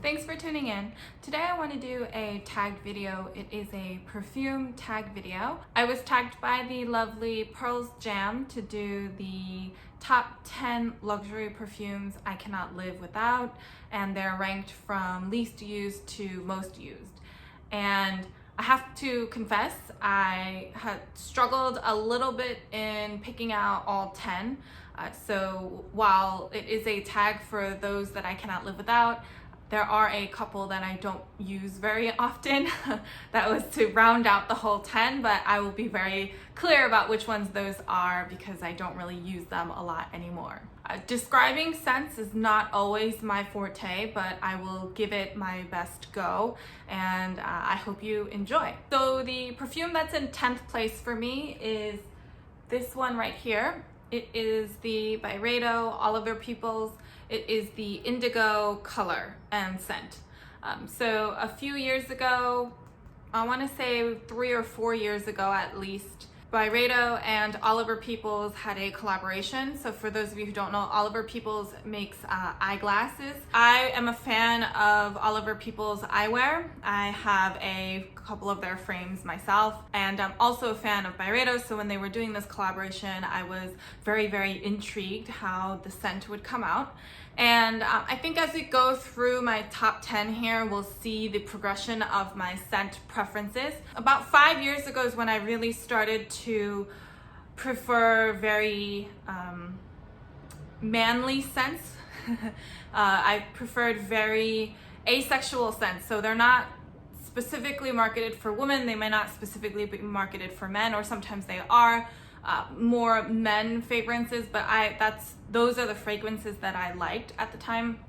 Thanks for tuning in. Today I want to do a tagged video. It is a perfume tag video. I was tagged by the lovely Pearls Jam to do the top 10 luxury perfumes I cannot live without, and they're ranked from least used to most used. And I have to confess, I had struggled a little bit in picking out all 10. So while it is a tag for those that I cannot live without, there are a couple that I don't use very often. That was to round out the whole 10, but I will be very clear about which ones those are because I don't really use them a lot anymore. Describing scents is not always my forte, but I will give it my best go, and I hope you enjoy. So the perfume that's in 10th place for me is this one right here. It is the Byredo Oliver Peoples. It is the Indigo color and scent. So a few years ago, I want to say 3 or 4 years ago at least, Byredo and Oliver Peoples had a collaboration. So for those of you who don't know, Oliver Peoples makes eyeglasses. I am a fan of Oliver Peoples eyewear. I have a couple of their frames myself, and I'm also a fan of Byredo. So when they were doing this collaboration, I was very, very intrigued how the scent would come out. And I think as we go through my top 10 here, we'll see the progression of my scent preferences. About 5 years ago is when I really started to prefer very manly scents. I preferred very asexual scents. So they're not specifically marketed for women. They may not specifically be marketed for men, or sometimes they are. More men fragrances, but those are the fragrances that I liked at the time.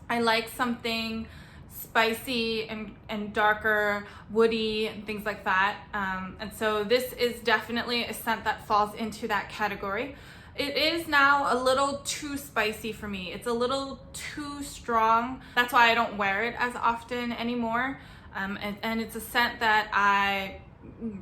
I like something spicy and darker, woody, and things like that. And so this is definitely a scent that falls into that category. It is now a little too spicy for me. It's a little too strong. That's why I don't wear it as often anymore. And it's a scent that I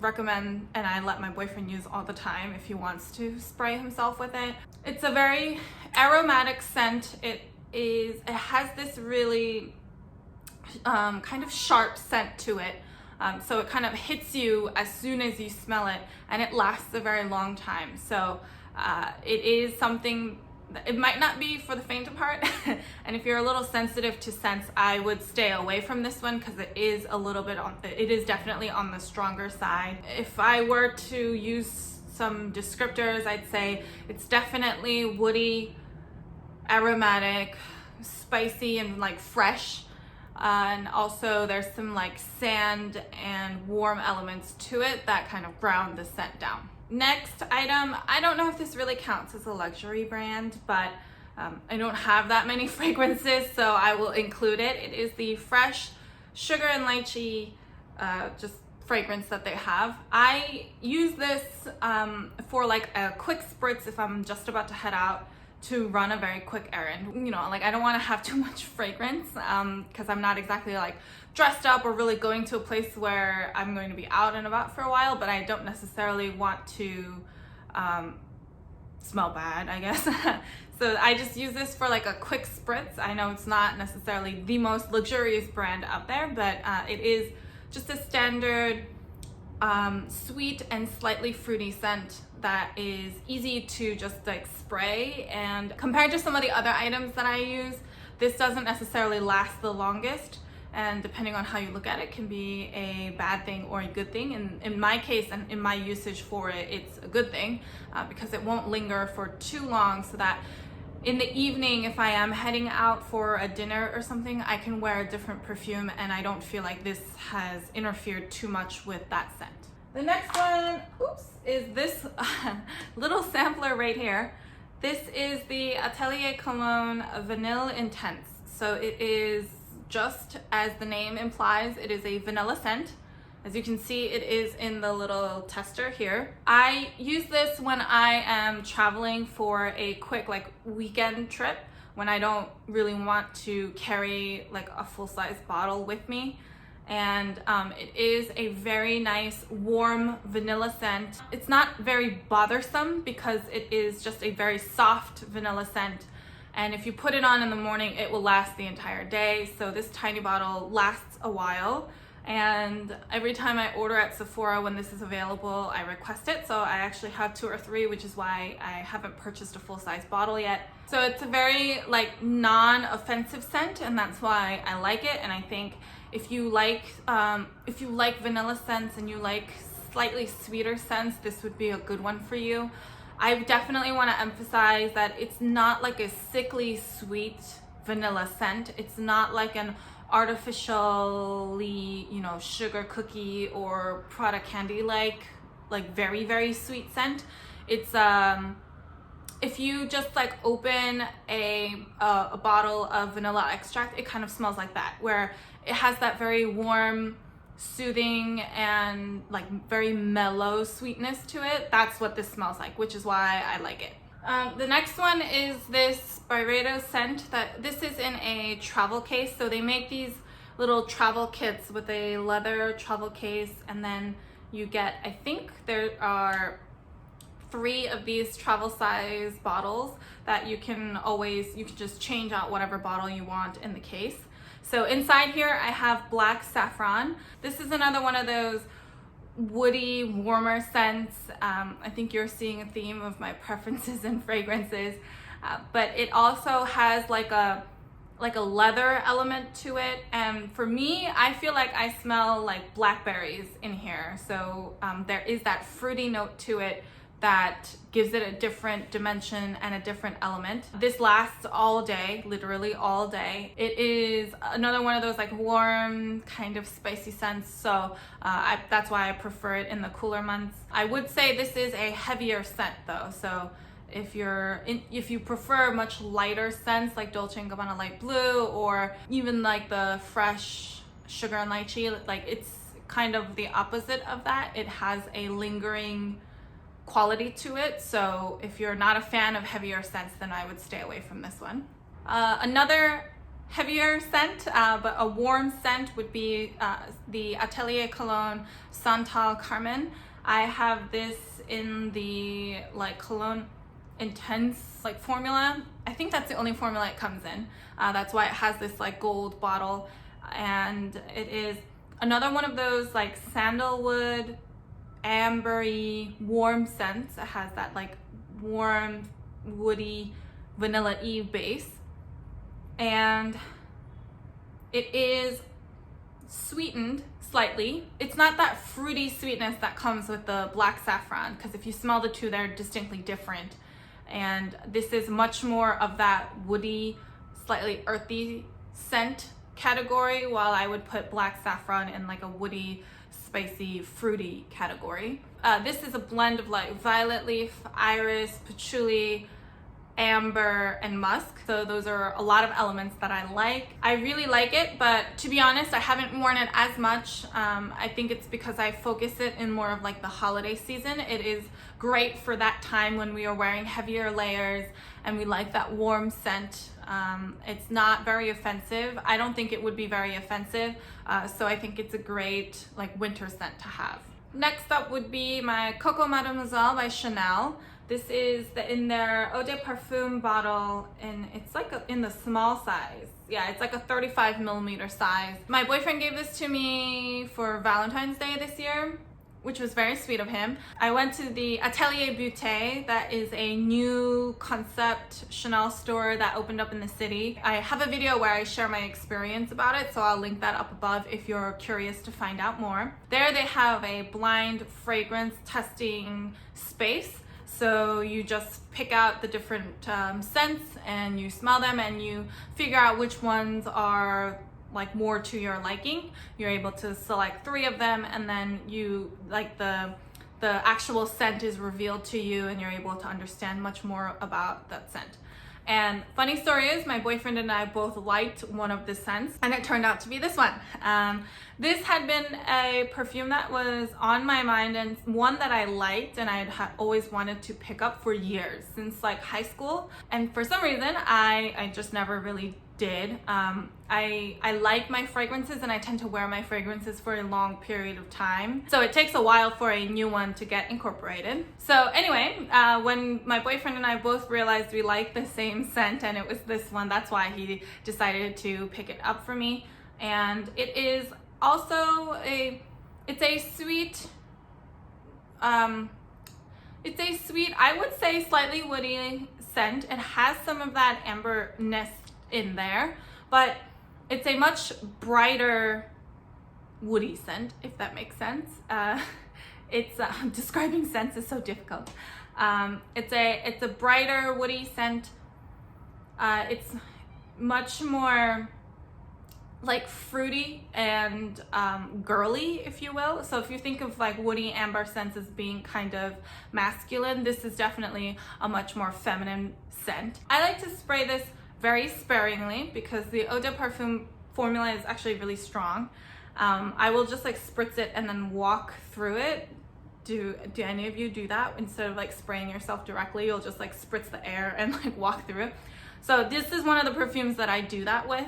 recommend and I let my boyfriend use all the time if he wants to spray himself with it. It's a very aromatic scent. It has this really kind of sharp scent to it. So it kind of hits you as soon as you smell it, and it lasts a very long time. So it is something. It might not be for the faint of heart, and if you're a little sensitive to scents, I would stay away from this one because it is definitely on the stronger side. If I were to use some descriptors, I'd say it's definitely woody, aromatic, spicy, and like fresh. And also there's some like sand and warm elements to it that kind of ground the scent down. Next item, I don't know if this really counts as a luxury brand, but I don't have that many fragrances, so I will include it. It is the Fresh Sugar and Lychee just fragrance that they have. I use this for like a quick spritz if I'm just about to head out to run a very quick errand. You know, like I don't want to have too much fragrance because I'm not exactly like dressed up or really going to a place where I'm going to be out and about for a while, but I don't necessarily want to smell bad, I guess. So I just use this for like a quick spritz. I know it's not necessarily the most luxurious brand out there, but it is just a standard sweet and slightly fruity scent that is easy to just like spray. And compared to some of the other items that I use, this doesn't necessarily last the longest, and depending on how you look at it, can be a bad thing or a good thing. And in my case and in my usage for it, it's a good thing because it won't linger for too long, so that in the evening, if I am heading out for a dinner or something, I can wear a different perfume and I don't feel like this has interfered too much with that scent. The next one, is this little sampler right here. This is the Atelier Cologne Vanille Intense. So it is just as the name implies, it is a vanilla scent. As you can see, it is in the little tester here. I use this when I am traveling for a quick like weekend trip, when I don't really want to carry like a full-size bottle with me. And it is a very nice warm vanilla scent. It's not very bothersome because it is just a very soft vanilla scent And if you put it on in the morning, it will last the entire day. So this tiny bottle lasts a while. And every time I order at Sephora when this is available, I request it. So I actually have 2 or 3, which is why I haven't purchased a full-size bottle yet. So it's a very like non-offensive scent, and that's why I like it. And I think if you like vanilla scents and you like slightly sweeter scents, this would be a good one for you. I definitely want to emphasize that it's not like a sickly sweet vanilla scent. It's not like an artificially, you know, sugar cookie or Prada candy like very, very sweet scent. It's if you just like open a bottle of vanilla extract, it kind of smells like that, where it has that very warm, soothing, and like very mellow sweetness to it. That's what this smells like, which is why I like it. The next one is this Byredo scent. This is in a travel case. So they make these little travel kits with a leather travel case, and then you get, I think there are 3 of these travel size bottles that you can just change out whatever bottle you want in the case. So inside here I have black saffron. This is another one of those woody, warmer scents. I think you're seeing a theme of my preferences in fragrances, but it also has like a leather element to it. And for me, I feel like I smell like blackberries in here. So there is that fruity note to it that gives it a different dimension and a different element. This lasts all day, literally all day. It is another one of those like warm, kind of spicy scents. So that's why I prefer it in the cooler months. I would say this is a heavier scent though. So if you prefer much lighter scents like Dolce & Gabbana Light Blue, or even like the fresh sugar and lychee, like it's kind of the opposite of that. It has a lingering quality to it. So if you're not a fan of heavier scents, then I would stay away from this one. Another heavier scent, but a warm scent, would be the ATELIER Cologne Santal Carmin. I have this in the like Cologne Intense like formula. I think that's the only formula it comes in. That's why it has this like gold bottle, and it is another one of those like sandalwood, ambery, warm scents. It has that like warm, woody, vanilla-y base, and it is sweetened slightly. It's not that fruity sweetness that comes with the black saffron, because if you smell the two, they're distinctly different. And this is much more of that woody, slightly earthy scent category, while I would put black saffron in like a woody, spicy, fruity category. This is a blend of like violet leaf, iris, patchouli, amber, and musk. So those are a lot of elements that I like. I really like it, but to be honest, I haven't worn it as much. I think it's because I focus it in more of like the holiday season. It is great for that time when we are wearing heavier layers and we like that warm scent. It's not very offensive. I don't think it would be very offensive. So I think it's a great like winter scent to have. Next up would be my Coco Mademoiselle by Chanel. This is in their Eau de Parfum bottle, and it's like in the small size. Yeah, it's like a 35 millimeter size. My boyfriend gave this to me for Valentine's Day this year, which was very sweet of him. I went to the Atelier Beauté. That is a new concept Chanel store that opened up in the city. I have a video where I share my experience about it, so I'll link that up above if you're curious to find out more. There they have a blind fragrance testing space. So you just pick out the different scents and you smell them and you figure out which ones are like more to your liking. You're able to select 3 of them, and then you like the actual scent is revealed to you and you're able to understand much more about that scent. And funny story is, my boyfriend and I both liked one of the scents, and it turned out to be this one. This had been a perfume that was on my mind, and one that I liked and I had always wanted to pick up for years, since like high school. And for some reason, I just never really did. I like my fragrances, and I tend to wear my fragrances for a long period of time. So it takes a while for a new one to get incorporated. So anyway, when my boyfriend and I both realized we liked the same scent and it was this one, that's why he decided to pick it up for me. And it is also it's a sweet, I would say slightly woody scent. It has some of that amberness in there, but it's a much brighter woody scent, if that makes sense. Describing scents is so difficult. It's a brighter woody scent. It's much more like fruity and girly, if you will. So if you think of like woody amber scents as being kind of masculine, this is definitely a much more feminine scent. I like to spray this very sparingly because the eau de parfum formula is actually really strong. I will just like spritz it and then walk through it. Do any of you do that? Instead of like spraying yourself directly, you'll just like spritz the air and like walk through it. So this is one of the perfumes that I do that with,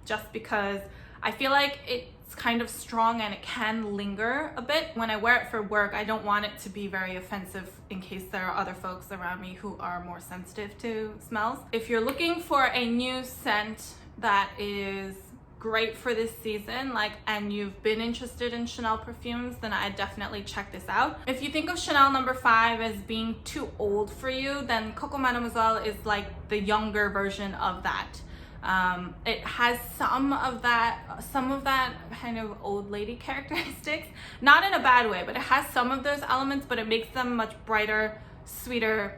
just because I feel like it's kind of strong and it can linger a bit. When I wear it for work, I don't want it to be very offensive in case there are other folks around me who are more sensitive to smells. If you're looking for a new scent that is great for this season, and you've been interested in Chanel perfumes, then I definitely check this out. If you think of Chanel No. 5 as being too old for you, then Coco Mademoiselle is like the younger version of that. It has some of that kind of old lady characteristics, not in a bad way, but it has some of those elements, but it makes them much brighter, sweeter,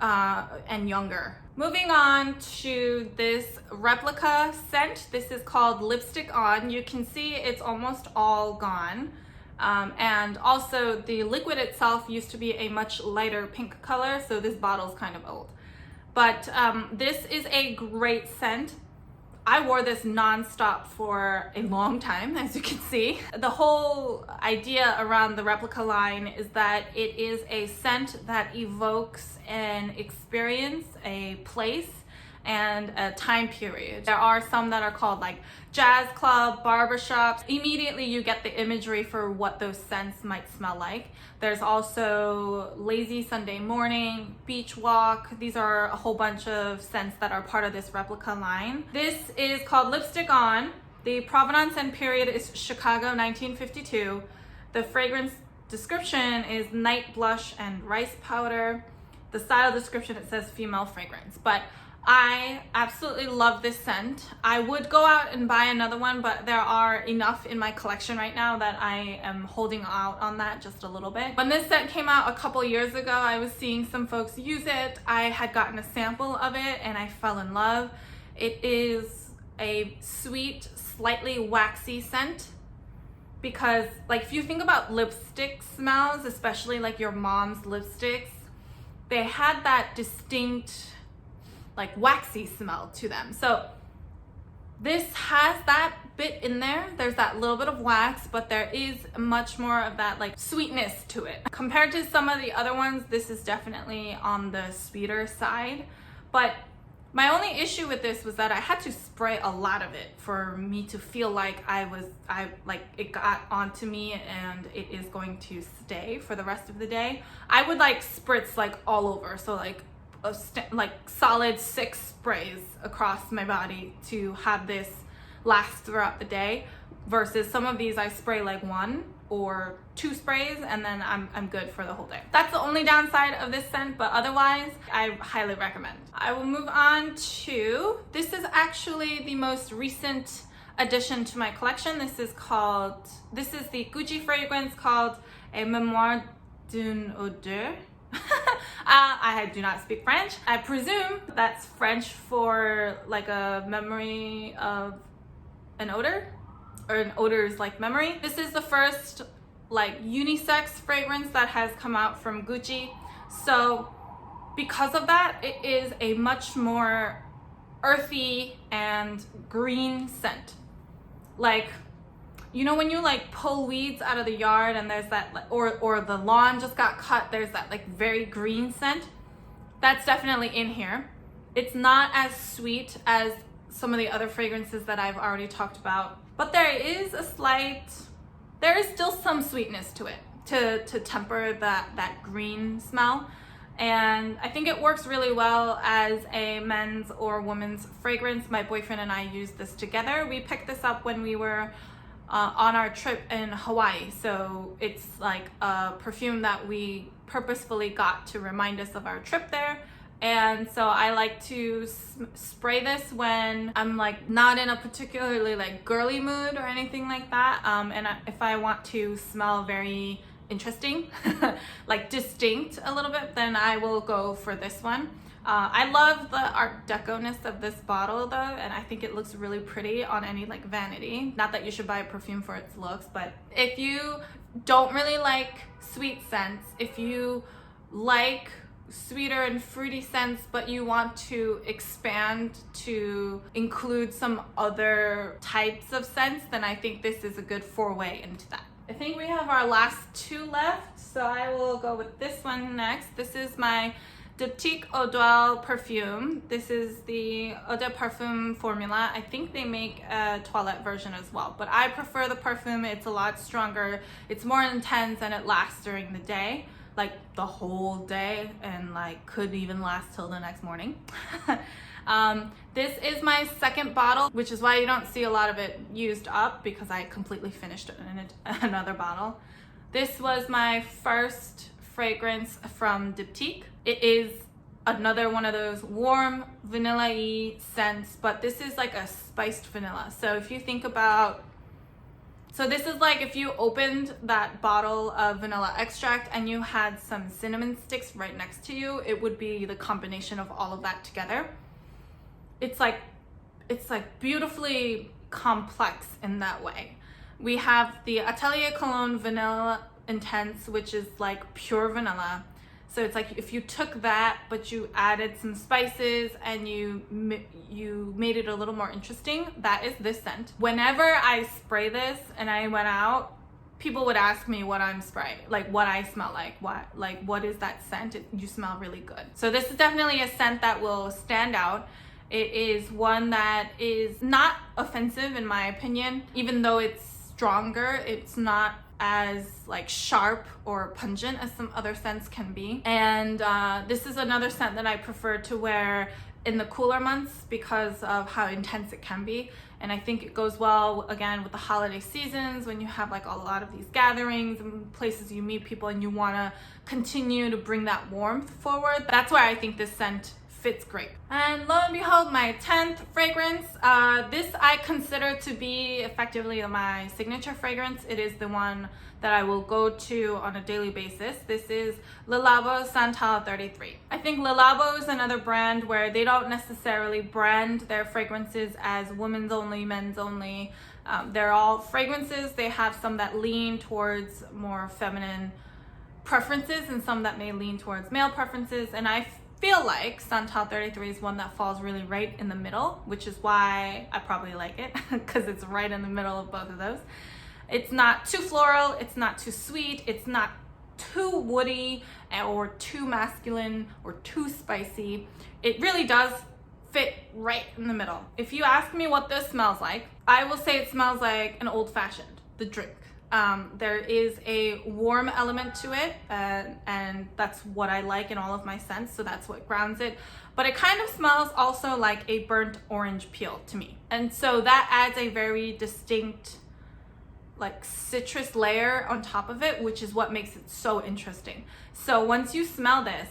and younger. Moving on to this replica scent. This is called Lipstick On. You can see it's almost all gone. And also the liquid itself used to be a much lighter pink color, so this bottle's kind of old. But this is a great scent. I wore this non-stop for a long time, as you can see. The whole idea around the replica line is that it is a scent that evokes an experience, a place, and a time period. There are some that are called like jazz club, barbershops. Immediately you get the imagery for what those scents might smell like. There's also lazy Sunday morning, beach walk. These are a whole bunch of scents that are part of this replica line. This is called Lipstick On. The provenance and period is Chicago 1952. The fragrance description is night blush and rice powder. The style description, it says female fragrance, but I absolutely love this scent. I would go out and buy another one, but there are enough in my collection right now that I am holding out on that just a little bit. When this scent came out a couple years ago, I was seeing some folks use it. I had gotten a sample of it and I fell in love. It is a sweet, slightly waxy scent, because like if you think about lipstick smells, especially like your mom's lipsticks, they had that distinct like waxy smell to them. So this has that bit in there. There's that little bit of wax, but there is much more of that like sweetness to it. Compared to some of the other ones, this is definitely on the sweeter side. But my only issue with this was that I had to spray a lot of it for me to feel like it got onto me and it is going to stay for the rest of the day. I would like spritz like all over, so like solid 6 sprays across my body to have this last throughout the day, versus some of these I spray like 1 or 2 sprays and then I'm good for the whole day. That's the only downside of this scent, but otherwise I highly recommend. I will move on to, this is actually the most recent addition to my collection. This is the Gucci fragrance called a Memoire d'une Odeur. I do not speak French. I presume that's French for like a memory of an odor, or an odor's like memory. This is the first like unisex fragrance that has come out from Gucci. So because of that, it is a much more earthy and green scent. Like, you know when you like pull weeds out of the yard and there's that, or the lawn just got cut, there's that like very green scent? That's definitely in here. It's not as sweet as some of the other fragrances that I've already talked about. But there is still some sweetness to it to temper that green smell. And I think it works really well as a men's or women's fragrance. My boyfriend and I used this together. We picked this up when we were on our trip in Hawaii. So it's like a perfume that we purposefully got to remind us of our trip there. And so I like to spray this when I'm like not in a particularly like girly mood or anything like that. If I want to smell very interesting, like distinct a little bit, then I will go for this one. I love the Art Deco-ness of this bottle though, and I think it looks really pretty on any like vanity. Not that you should buy a perfume for its looks, but if you don't really like sweet scents, if you like sweeter and fruity scents, but you want to expand to include some other types of scents, then I think this is a good foray into that. I think we have our last two left, so I will go with this one next. This is my DIPTYQUE Eau Duelle perfume. This is the Eau de Parfum formula. I think they make a toilette version as well, but I prefer the parfum. It's a lot stronger, it's more intense, and it lasts during the day, like the whole day, and like could even last till the next morning. This is my second bottle, which is why you don't see a lot of it used up, because I completely finished it in another bottle. This was my first fragrance from DIPTYQUE. It is another one of those warm vanilla-y scents, but this is like a spiced vanilla. So if you think about, so this is like if you opened that bottle of vanilla extract and you had some cinnamon sticks right next to you, it would be the combination of all of that together. It's like beautifully complex in that way. We have the ATELIER Cologne Vanilla Intense, which is like pure vanilla. So it's like if you took that, but you added some spices and you made it a little more interesting, that is this scent. Whenever I spray this and I went out, people would ask me what I'm spraying, like what I smell like, what is that scent? You smell really good. So this is definitely a scent that will stand out. It is one that is not offensive in my opinion. Even though it's stronger, it's not as like sharp or pungent as some other scents can be. And this is another scent that I prefer to wear in the cooler months because of how intense it can be. And I think it goes well again with the holiday seasons when you have like a lot of these gatherings and places you meet people and you want to continue to bring that warmth forward. That's why I think this scent fits great. And lo and behold, my 10th fragrance. This I consider to be effectively my signature fragrance. It is the one that I will go to on a daily basis. This is LABO Santal 33. I think LABO is another brand where they don't necessarily brand their fragrances as women's only, men's only. They're all fragrances. They have some that lean towards more feminine preferences and some that may lean towards male preferences. And I feel like Santal 33 is one that falls really right in the middle, which is why I probably like it, because it's right in the middle of both of those. It's not too floral, it's not too sweet, it's not too woody or too masculine or too spicy. It really does fit right in the middle. If you ask me what this smells like, I will say it smells like an old-fashioned, the drink. There is a warm element to it, and that's what I like in all of my scents, so that's what grounds it. But it kind of smells also like a burnt orange peel to me. And so that adds a very distinct like citrus layer on top of it, which is what makes it so interesting. So once you smell this,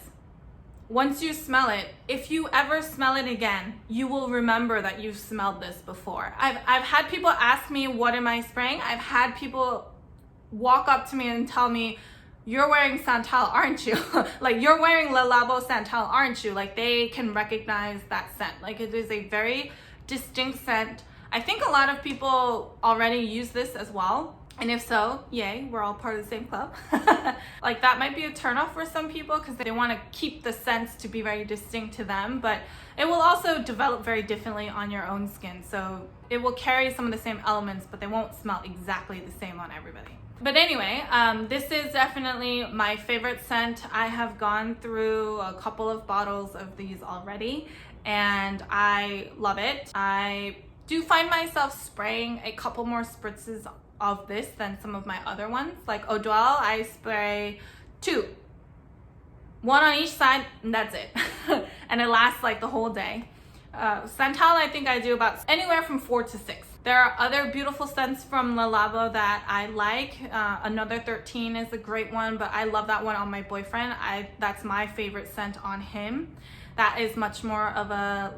once you smell it, if you ever smell it again, you will remember that you've smelled this before. I've had people ask me, what am I spraying? I've had people walk up to me and tell me, you're wearing Santal, aren't you? Like, you're wearing LABO Santal, aren't you? Like, they can recognize that scent. Like, it is a very distinct scent. I think a lot of people already use this as well. And if so, yay, we're all part of the same club. Like that might be a turnoff for some people because they want to keep the scents to be very distinct to them, but it will also develop very differently on your own skin. So it will carry some of the same elements, but they won't smell exactly the same on everybody. But anyway, this is definitely my favorite scent. I have gone through a couple of bottles of these already, and I love it. I do find myself spraying a couple more spritzes of this than some of my other ones. Like Eau Duelle, I spray 2. 1 on each side, and that's it. And it lasts like the whole day. Santal, I think I do about anywhere from 4 to 6. There are other beautiful scents from Le Labo that I like. Another 13 is a great one, but I love that one on my boyfriend. That's my favorite scent on him. That is much more of a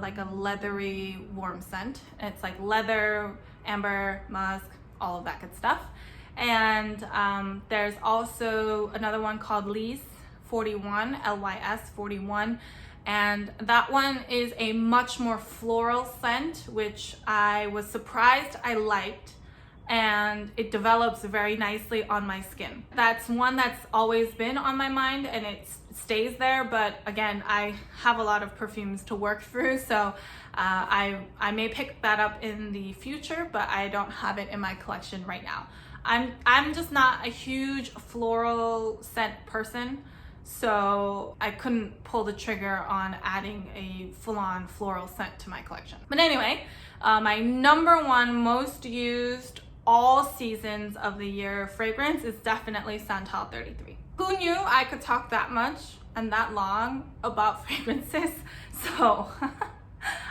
like a leathery warm scent. It's like leather, amber, musk, all of that good stuff. And there's also another one called Lys 41, Lys 41. And that one is a much more floral scent, which I was surprised I liked, and it develops very nicely on my skin. That's one that's always been on my mind, and it stays there, but again, I have a lot of perfumes to work through, so I may pick that up in the future, but I don't have it in my collection right now. I'm just not a huge floral scent person, so I couldn't pull the trigger on adding a full-on floral scent to my collection. But anyway, my number one most used all seasons of the year fragrance is definitely Santal 33. Who knew I could talk that much and that long about fragrances? So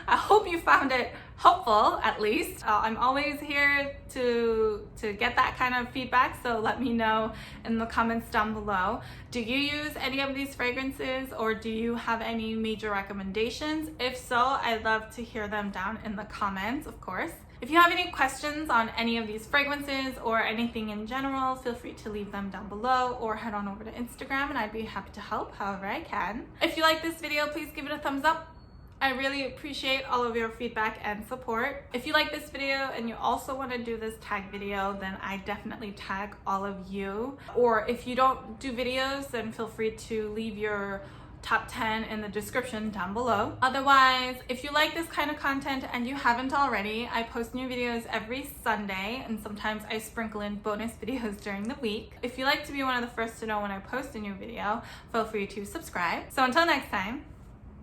I hope you found it helpful, at least. I'm always here to get that kind of feedback, so let me know in the comments down below. Do you use any of these fragrances, or do you have any major recommendations? If so, I'd love to hear them down in the comments, of course. If you have any questions on any of these fragrances or anything in general, feel free to leave them down below or head on over to Instagram and I'd be happy to help however I can. If you like this video, please give it a thumbs up. I really appreciate all of your feedback and support. If you like this video and you also want to do this tag video, then I definitely tag all of you. Or if you don't do videos, then feel free to leave your top 10 in the description down below. Otherwise, if you like this kind of content and you haven't already, I post new videos every Sunday, and sometimes I sprinkle in bonus videos during the week. If you like to be one of the first to know when I post a new video, feel free to subscribe. So until next time,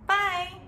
bye!